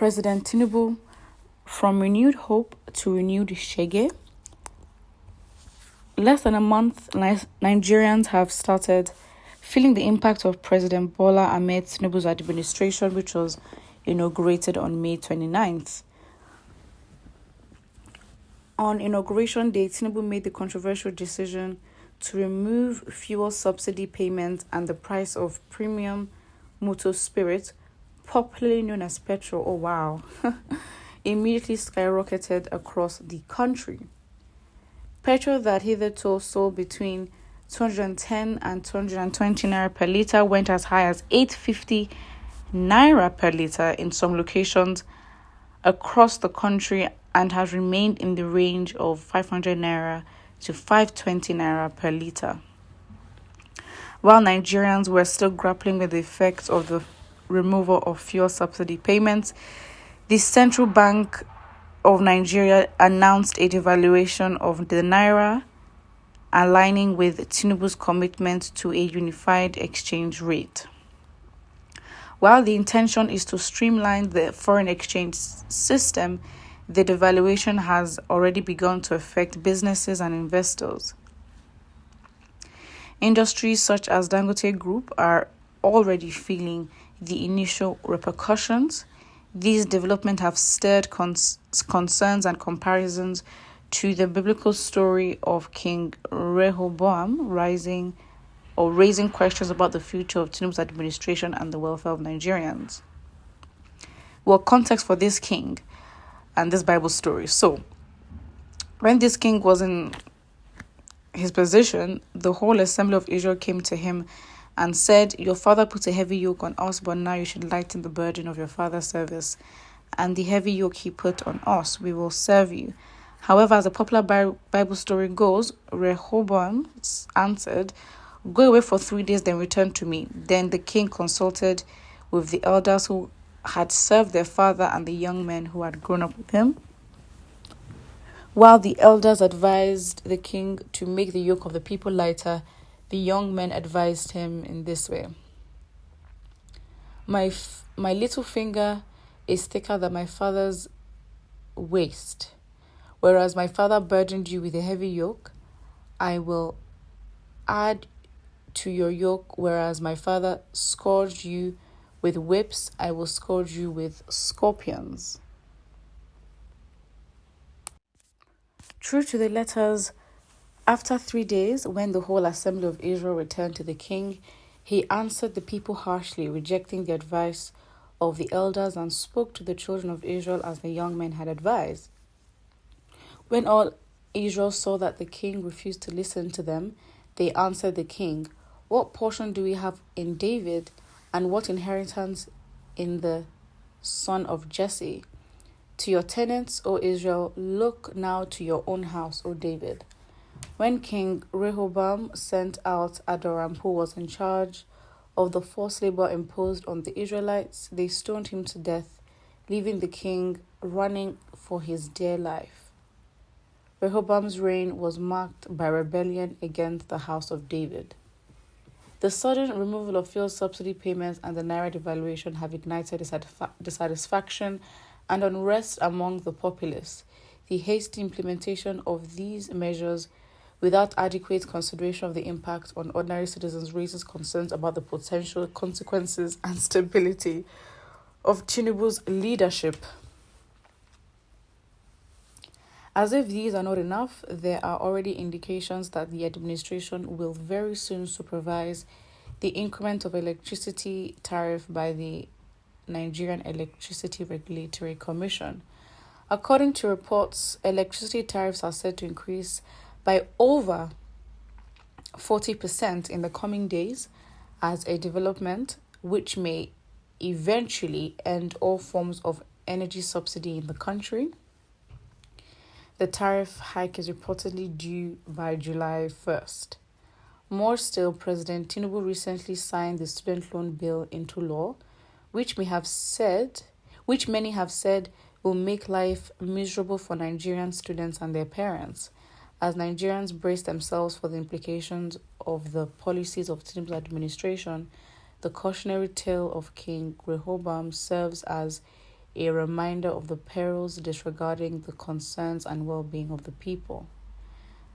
President Tinubu, from renewed hope to renewed Shege. Less than a month, Nigerians have started feeling the impact of President Bola Ahmed Tinubu's administration, which was inaugurated on May 29th. On Inauguration Day, Tinubu made the controversial decision to remove fuel subsidy payments and the price of premium motor spirit, popularly known as petrol. Oh wow. Immediately skyrocketed across the country. Petrol that hitherto sold between 210 and 220 naira per litre went as high as 850 naira per litre in some locations across the country and has remained in the range of 500 naira to 520 naira per litre. While Nigerians were still grappling with the effects of the removal of fuel subsidy payments, the Central Bank of Nigeria announced a devaluation of the naira, aligning with Tinubu's commitment to a unified exchange rate. While the intention is to streamline the foreign exchange system, the devaluation has already begun to affect businesses and investors. Industries such as Dangote Group are already feeling the initial repercussions. These developments have stirred concerns and comparisons to the biblical story of King Rehoboam raising questions about the future of Tinubu's administration and the welfare of Nigerians. Well, context for this king and this Bible story. So, when this king was in his position, the whole assembly of Israel came to him and said, "Your father put a heavy yoke on us, but now you should lighten the burden of your father's service. And the heavy yoke he put on us, we will serve you." However, as the popular Bible story goes, Rehoboam answered, "Go away for 3 days, then return to me." Then the king consulted with the elders who had served their father and the young men who had grown up with him. While the elders advised the king to make the yoke of the people lighter, the young men advised him in this way: My little finger is thicker than my father's waist. Whereas my father burdened you with a heavy yoke, I will add to your yoke. Whereas my father scourged you with whips, I will scourge you with scorpions. True to the letters, after 3 days, when the whole assembly of Israel returned to the king, he answered the people harshly, rejecting the advice of the elders, and spoke to the children of Israel as the young men had advised. When all Israel saw that the king refused to listen to them, they answered the king, "What portion do we have in David, and what inheritance in the son of Jesse? To your tenants, O Israel, look now to your own house, O David." When King Rehoboam sent out Adoram, who was in charge of the forced labor imposed on the Israelites, they stoned him to death, leaving the king running for his dear life. Rehoboam's reign was marked by rebellion against the house of David. The sudden removal of fuel subsidy payments and the naira devaluation have ignited dissatisfaction and unrest among the populace. The hasty implementation of these measures without adequate consideration of the impact on ordinary citizens raises concerns about the potential consequences and stability of Tinubu's leadership. As if these are not enough, there are already indications that the administration will very soon supervise the increment of electricity tariff by the Nigerian Electricity Regulatory Commission. According to reports, electricity tariffs are set to increase by over 40% in the coming days as a development which may eventually end all forms of energy subsidy in the country. The tariff hike is reportedly due by July 1st. More still, President Tinubu recently signed the student loan bill into law, which many have said will make life miserable for Nigerian students and their parents. As Nigerians brace themselves for the implications of the policies of Tinubu's administration, the cautionary tale of King Rehoboam serves as a reminder of the perils disregarding the concerns and well-being of the people.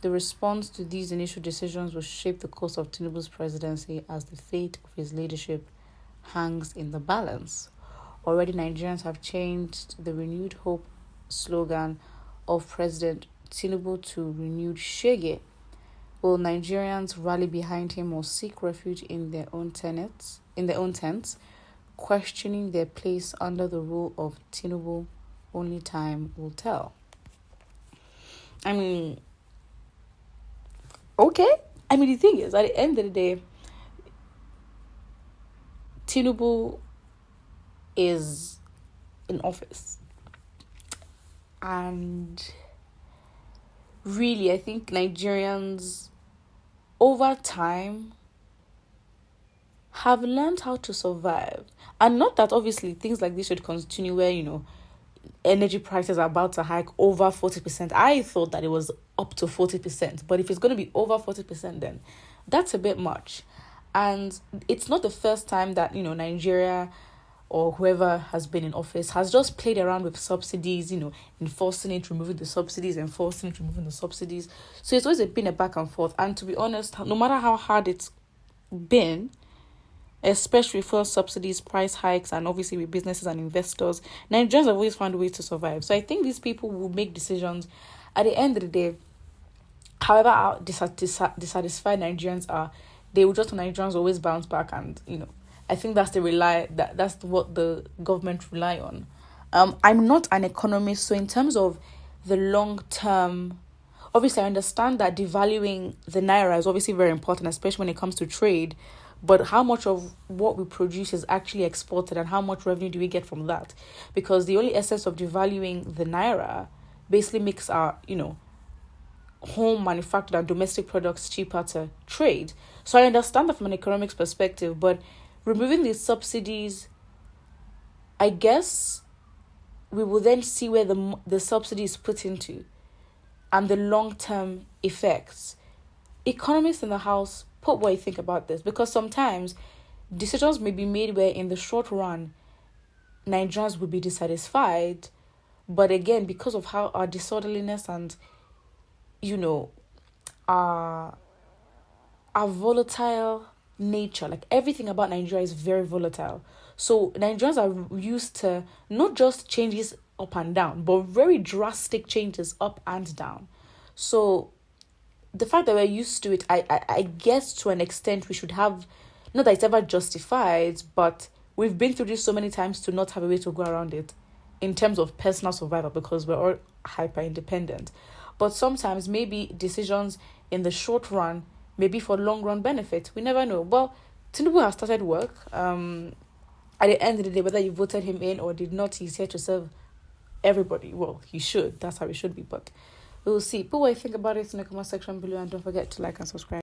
The response to these initial decisions will shape the course of Tinubu's presidency as the fate of his leadership hangs in the balance. Already, Nigerians have changed the renewed hope slogan of President Tinubu to renewed Shege. Will Nigerians rally behind him or seek refuge in their own tents, questioning their place under the rule of Tinubu? Only time will tell. I mean, okay. I mean, the thing is, at the end of the day, Tinubu is in office. And really, I think Nigerians, over time, have learned how to survive. And not that obviously things like this should continue where, energy prices are about to hike over 40%. I thought that it was up to 40%. But if it's going to be over 40%, then that's a bit much. And it's not the first time that, Nigeria or whoever has been in office has just played around with subsidies, enforcing it, removing the subsidies, enforcing it, removing the subsidies. So it's always been a back and forth. And to be honest, no matter how hard it's been, especially for subsidies, price hikes, and obviously with businesses and investors, Nigerians have always found ways to survive. So I think these people will make decisions. At the end of the day, however how dissatisfied Nigerians are, they will just Nigerians always bounce back, and I think that's that's what the government rely on. I'm not an economist, so in terms of the long term, obviously I understand that devaluing the naira is obviously very important, especially when it comes to trade. But how much of what we produce is actually exported, and how much revenue do we get from that? Because the only essence of devaluing the naira basically makes our, home manufactured and domestic products cheaper to trade. So I understand that from an economics perspective, but removing these subsidies, I guess we will then see where the subsidy is put into and the long-term effects. Economists in the house, put what you think about this, because sometimes decisions may be made where in the short run Nigerians will be dissatisfied, but again, because of how our disorderliness and our volatile nature, like everything about Nigeria is very volatile. So Nigerians are used to not just changes up and down, but very drastic changes up and down. So the fact that we're used to it, I guess to an extent we should have, not that it's ever justified, but we've been through this so many times to not have a way to go around it in terms of personal survival, because we're all hyper independent. But sometimes maybe decisions in the short run, maybe for long run benefit, we never know. Well, Tinubu has started work. At the end of the day, whether you voted him in or did not, he's here to serve everybody. Well, he should. That's how it should be. But we'll see. Put what you think about it in the comment section below, and don't forget to like and subscribe.